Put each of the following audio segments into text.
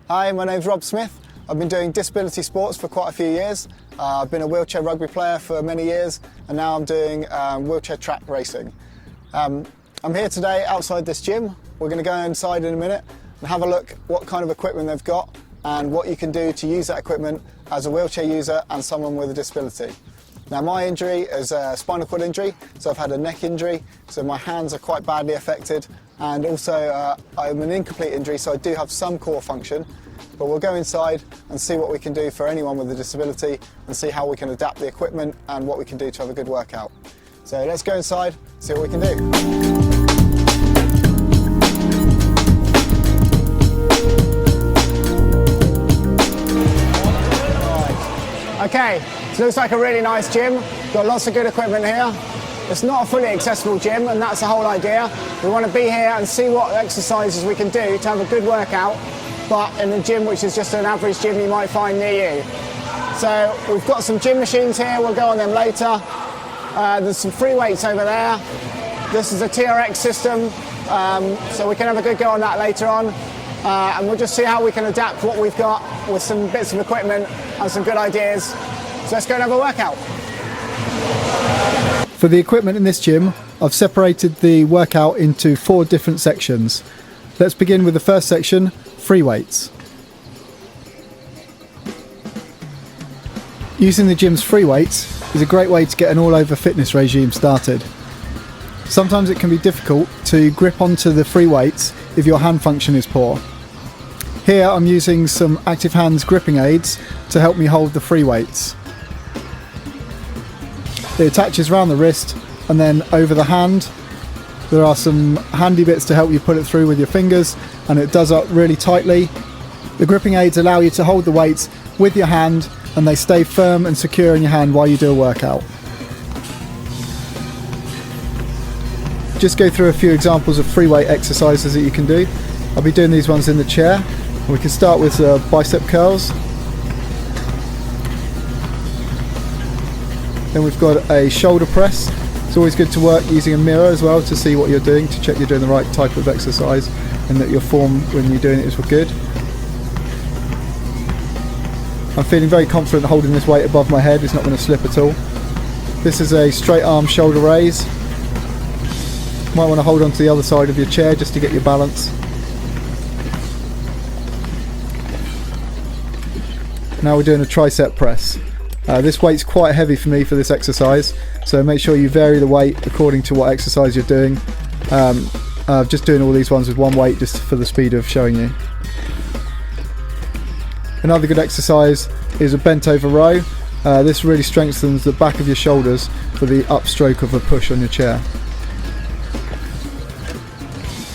Hi, my name's Rob Smith. I've been doing disability sports for quite a few years. I've been a wheelchair rugby player for many years, and now I'm doing wheelchair track racing. I'm here today outside this gym. We're going to go inside in a minute and have a look what kind of equipment they've got and what you can do to use that equipment as a wheelchair user and someone with a disability. Now, my injury is a spinal cord injury, so I've had a neck injury, so my hands are quite badly affected, and also I'm an incomplete injury, so I do have some core function. But we'll go inside and see what we can do for anyone with a disability and see how we can adapt the equipment and what we can do to have a good workout. So let's go inside, see what we can do. Okay, so it looks like a really nice gym. Got lots of good equipment here. It's not a fully accessible gym, and that's the whole idea. We want to be here and see what exercises we can do to have a good workout, but in a gym which is just an average gym you might find near you. So we've got some gym machines here, we'll go on them later. There's some free weights over there. This is a TRX system, so we can have a good go on that later on. And we'll just see how we can adapt what we've got with some bits of equipment and some good ideas. So let's go and have a workout. For the equipment in this gym, I've separated the workout into 4 different sections. Let's begin with the first section, free weights. Using the gym's free weights is a great way to get an all-over fitness regime started. Sometimes it can be difficult to grip onto the free weights if your hand function is poor. Here I'm using some active hands gripping aids to help me hold the free weights. It attaches around the wrist and then over the hand. There are some handy bits to help you put it through with your fingers, and it does up really tightly. The gripping aids allow you to hold the weights with your hand, and they stay firm and secure in your hand while you do a workout. Just go through a few examples of free weight exercises that you can do. I'll be doing these ones in the chair. We can start with bicep curls. Then we've got a shoulder press. It's always good to work using a mirror as well to see what you're doing, to check you're doing the right type of exercise and that your form when you're doing it is good. I'm feeling very confident holding this weight above my head. It's not going to slip at all. This is a straight arm shoulder raise. You might want to hold on to the other side of your chair just to get your balance. Now we're doing a tricep press. This weight's quite heavy for me for this exercise, so make sure you vary the weight according to what exercise you're doing. Just doing all these ones with one weight just for the speed of showing you. Another good exercise is a bent over row. This really strengthens the back of your shoulders for the upstroke of a push on your chair.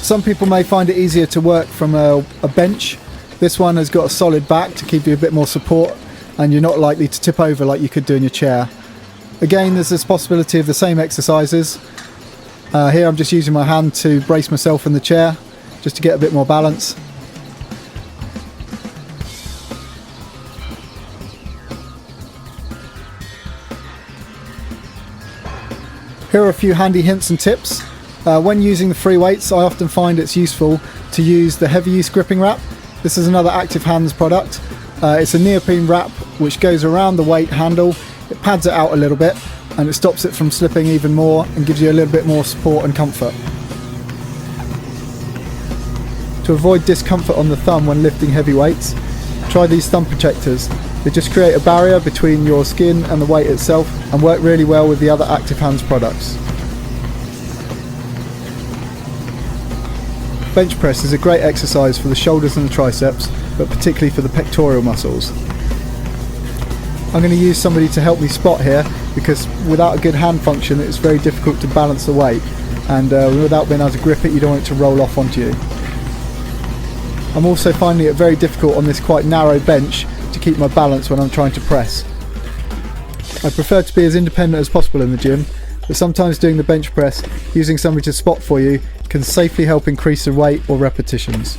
Some people may find it easier to work from a bench. This one has got a solid back to keep you a bit more support, and you're not likely to tip over like you could do in your chair. Again, there's this possibility of the same exercises. Here I'm just using my hand to brace myself in the chair, just to get a bit more balance. Here are a few handy hints and tips. When using the free weights, I often find it's useful to use the heavy use gripping wrap. This is another Active Hands product. It's a neoprene wrap which goes around the weight handle. It pads it out a little bit and it stops it from slipping even more and gives you a little bit more support and comfort. To avoid discomfort on the thumb when lifting heavy weights, try these thumb protectors. They just create a barrier between your skin and the weight itself and work really well with the other Active Hands products. Bench press is a great exercise for the shoulders and the triceps, but particularly for the pectoral muscles. I'm going to use somebody to help me spot here, because without a good hand function it's very difficult to balance the weight, and without being able to grip it you don't want it to roll off onto you. I'm also finding it very difficult on this quite narrow bench to keep my balance when I'm trying to press. I prefer to be as independent as possible in the gym, but sometimes doing the bench press, using somebody to spot for you, can safely help increase the weight or repetitions.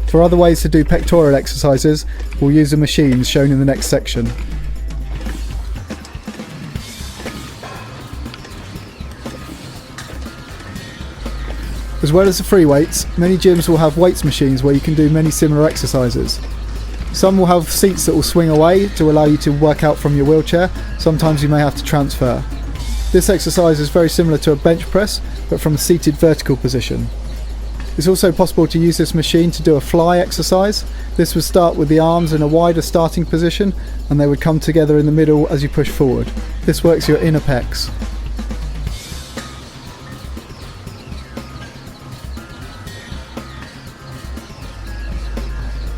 For other ways to do pectoral exercises, we'll use the machines shown in the next section. As As well as the free weights, many gyms will have weights machines where you can do many similar exercises. Some will have seats that will swing away to allow you to work out from your wheelchair. Sometimes you may have to transfer. This exercise is very similar to a bench press, but from a seated vertical position. It's also possible to use this machine to do a fly exercise. This would start with the arms in a wider starting position and they would come together in the middle as you push forward. This works your inner pecs.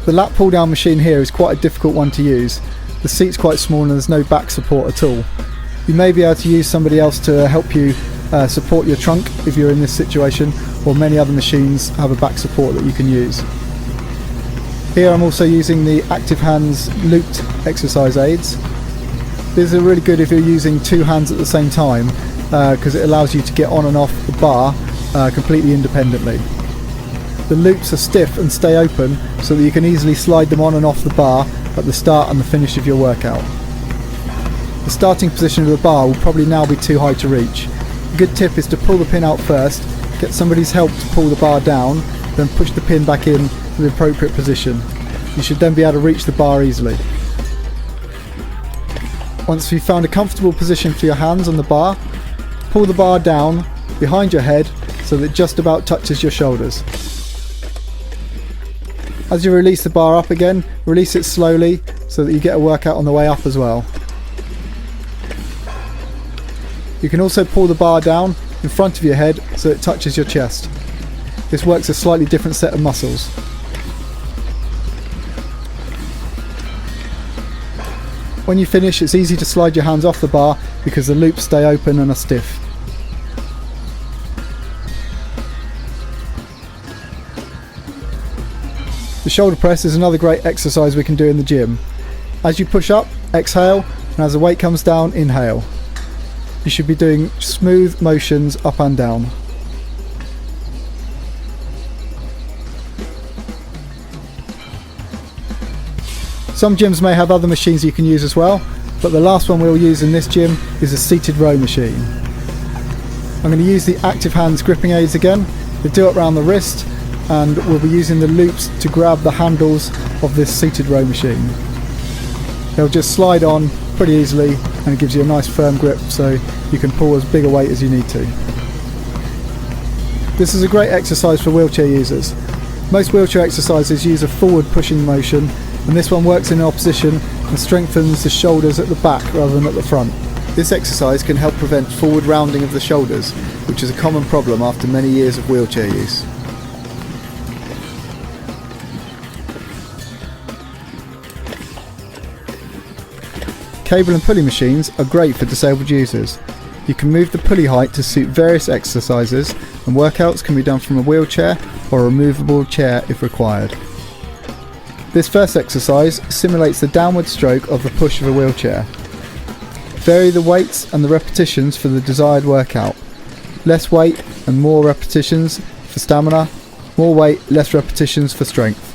The lat pull down machine here is quite a difficult one to use. The seat's quite small and there's no back support at all. You may be able to use somebody else to help you support your trunk if you're in this situation, or many other machines have a back support that you can use. Here I'm also using the Active Hands looped exercise aids. These are really good if you're using two hands at the same time because it allows you to get on and off the bar completely independently. The loops are stiff and stay open so that you can easily slide them on and off the bar at the start and the finish of your workout. The starting position of the bar will probably now be too high to reach. A good tip is to pull the pin out first, get somebody's help to pull the bar down, then push the pin back in to the appropriate position. You should then be able to reach the bar easily. Once you've found a comfortable position for your hands on the bar, pull the bar down behind your head so that it just about touches your shoulders. As you release the bar up again, release it slowly so that you get a workout on the way up as well. You can also pull the bar down in front of your head so it touches your chest. This works a slightly different set of muscles. When you finish, it's easy to slide your hands off the bar because the loops stay open and are stiff. The shoulder press is another great exercise we can do in the gym. As you push up, exhale, and as the weight comes down, inhale. You should be doing smooth motions up and down. Some gyms may have other machines you can use as well, but the last one we'll use in this gym is a seated row machine. I'm going to use the Active Hands gripping aids again. They do it around the wrist, and we'll be using the loops to grab the handles of this seated row machine. They'll just slide on pretty easily and it gives you a nice firm grip so you can pull as big a weight as you need to. This is a great exercise for wheelchair users. Most wheelchair exercises use a forward pushing motion, and this one works in opposition and strengthens the shoulders at the back rather than at the front. This exercise can help prevent forward rounding of the shoulders, which is a common problem after many years of wheelchair use. Cable and pulley machines are great for disabled users. You can move the pulley height to suit various exercises, and workouts can be done from a wheelchair or a removable chair if required. This first exercise simulates the downward stroke of the push of a wheelchair. Vary the weights and the repetitions for the desired workout. Less weight and more repetitions for stamina, more weight, less repetitions for strength.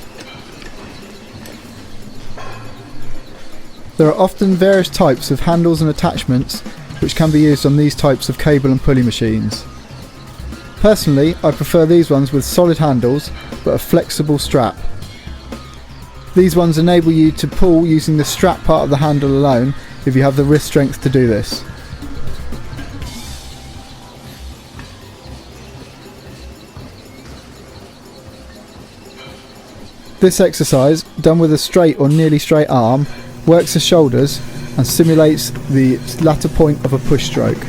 There are often various types of handles and attachments which can be used on these types of cable and pulley machines. Personally, I prefer these ones with solid handles but a flexible strap. These ones enable you to pull using the strap part of the handle alone if you have the wrist strength to do this. This exercise, done with a straight or nearly straight arm, works the shoulders and simulates the latter point of a push stroke.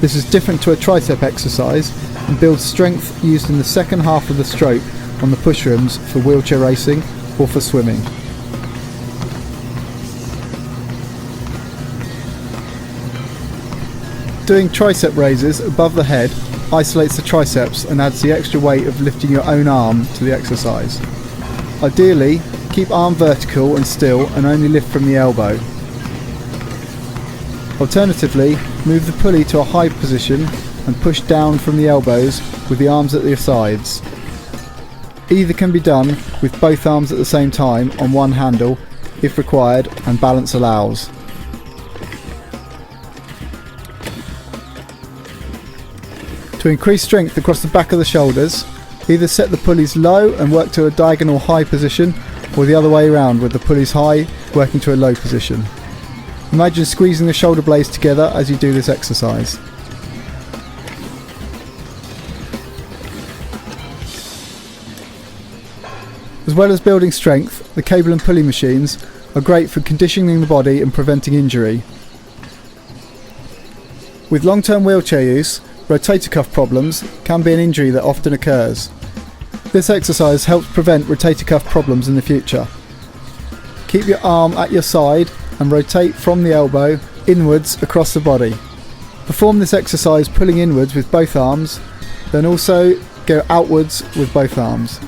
This is different to a tricep exercise and builds strength used in the second half of the stroke on the push rims for wheelchair racing or for swimming. Doing tricep raises above the head isolates the triceps and adds the extra weight of lifting your own arm to the exercise. Ideally, keep arm vertical and still and only lift from the elbow. Alternatively, move the pulley to a high position and push down from the elbows with the arms at the sides. Either can be done with both arms at the same time on one handle if required and balance allows. To increase strength across the back of the shoulders, either set the pulleys low and work to a diagonal high position, or the other way around with the pulleys high working to a low position. Imagine squeezing the shoulder blades together as you do this exercise. As well as building strength, the cable and pulley machines are great for conditioning the body and preventing injury. With long-term wheelchair use, rotator cuff problems can be an injury that often occurs. This exercise helps prevent rotator cuff problems in the future. Keep your arm at your side and rotate from the elbow inwards across the body. Perform this exercise pulling inwards with both arms, then also go outwards with both arms.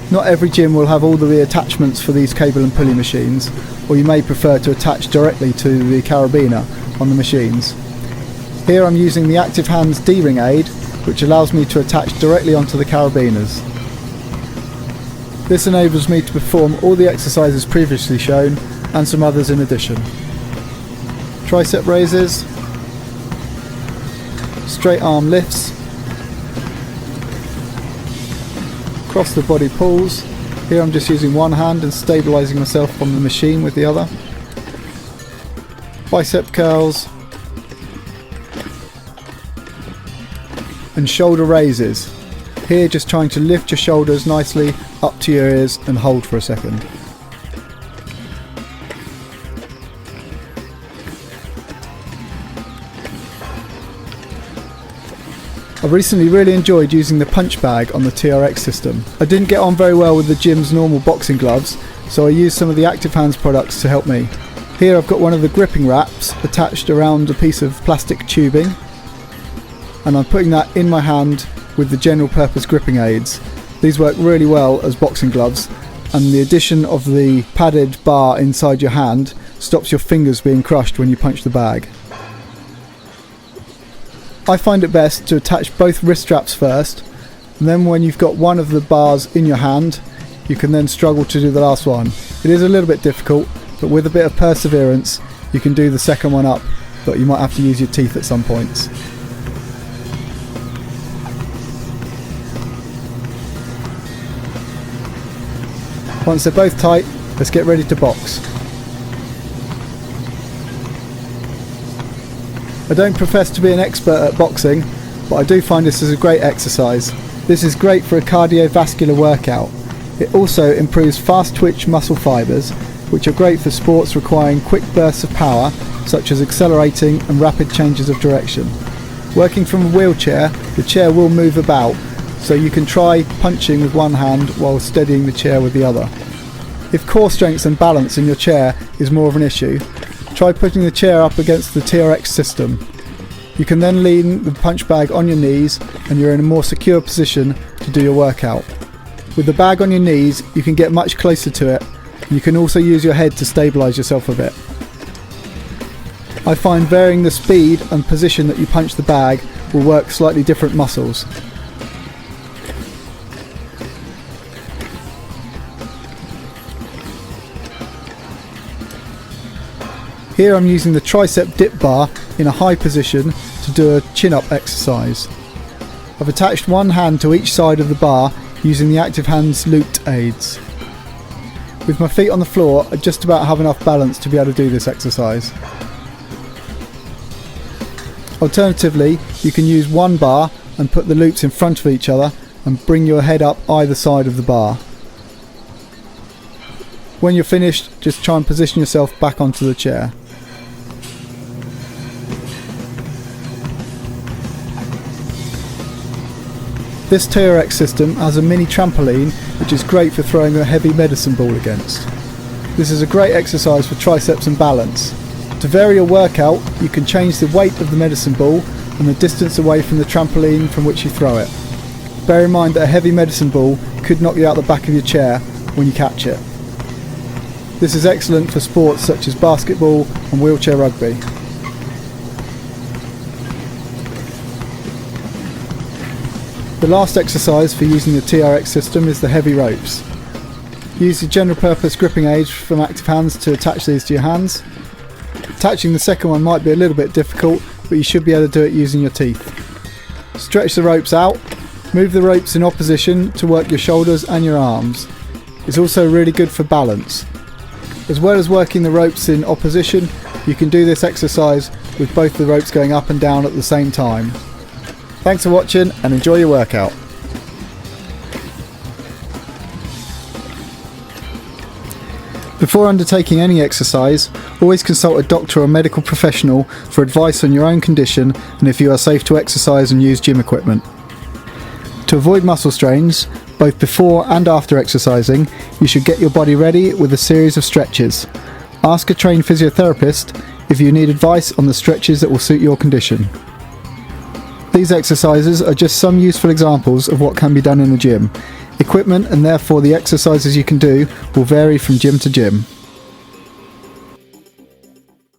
Not every gym will have all the attachments for these cable and pulley machines, or you may prefer to attach directly to the carabiner on the machines. Here I'm using the Active Hands D-ring aid, which allows me to attach directly onto the carabiners. This enables me to perform all the exercises previously shown and some others in addition. Tricep raises, straight arm lifts, across the body pulls. Here I'm just using one hand and stabilising myself on the machine with the other. Bicep curls and shoulder raises. Here just trying to lift your shoulders nicely up to your ears and hold for a second. I've recently really enjoyed using the punch bag on the TRX system. I didn't get on very well with the gym's normal boxing gloves, so I used some of the Active Hands products to help me. Here I've got one of the gripping wraps attached around a piece of plastic tubing, and I'm putting that in my hand with the general purpose gripping aids. These work really well as boxing gloves, and the addition of the padded bar inside your hand stops your fingers being crushed when you punch the bag. I find it best to attach both wrist straps first, and then when you've got one of the bars in your hand, you can then struggle to do the last one. It is a little bit difficult, but with a bit of perseverance you can do the second one up, but you might have to use your teeth at some points. Once they're both tight, let's get ready to box. I don't profess to be an expert at boxing, but I do find this is a great exercise. This is great for a cardiovascular workout. It also improves fast twitch muscle fibres, which are great for sports requiring quick bursts of power, such as accelerating and rapid changes of direction. Working from a wheelchair, the chair will move about, so you can try punching with one hand while steadying the chair with the other. If core strength and balance in your chair is more of an issue, try putting the chair up against the TRX system. You can then lean the punch bag on your knees and you're in a more secure position to do your workout. With the bag on your knees, you can get much closer to it, and you can also use your head to stabilise yourself a bit. I find varying the speed and position that you punch the bag will work slightly different muscles. Here I'm using the tricep dip bar in a high position to do a chin-up exercise. I've attached one hand to each side of the bar using the Active Hands looped aids. With my feet on the floor, I just about have enough balance to be able to do this exercise. Alternatively, you can use one bar and put the loops in front of each other and bring your head up either side of the bar. When you're finished, just try and position yourself back onto the chair. This TRX system has a mini trampoline which is great for throwing a heavy medicine ball against. This is a great exercise for triceps and balance. To vary your workout, you can change the weight of the medicine ball and the distance away from the trampoline from which you throw it. Bear in mind that a heavy medicine ball could knock you out the back of your chair when you catch it. This is excellent for sports such as basketball and wheelchair rugby. The last exercise for using the TRX system is the heavy ropes. Use the general purpose gripping aids from Active Hands to attach these to your hands. Attaching the second one might be a little bit difficult, but you should be able to do it using your teeth. Stretch the ropes out. Move the ropes in opposition to work your shoulders and your arms. It's also really good for balance. As well as working the ropes in opposition, you can do this exercise with both the ropes going up and down at the same time. Thanks for watching and enjoy your workout. Before undertaking any exercise, always consult a doctor or medical professional for advice on your own condition and if you are safe to exercise and use gym equipment. To avoid muscle strains, both before and after exercising, you should get your body ready with a series of stretches. Ask a trained physiotherapist if you need advice on the stretches that will suit your condition. These exercises are just some useful examples of what can be done in the gym. Equipment and therefore the exercises you can do will vary from gym to gym.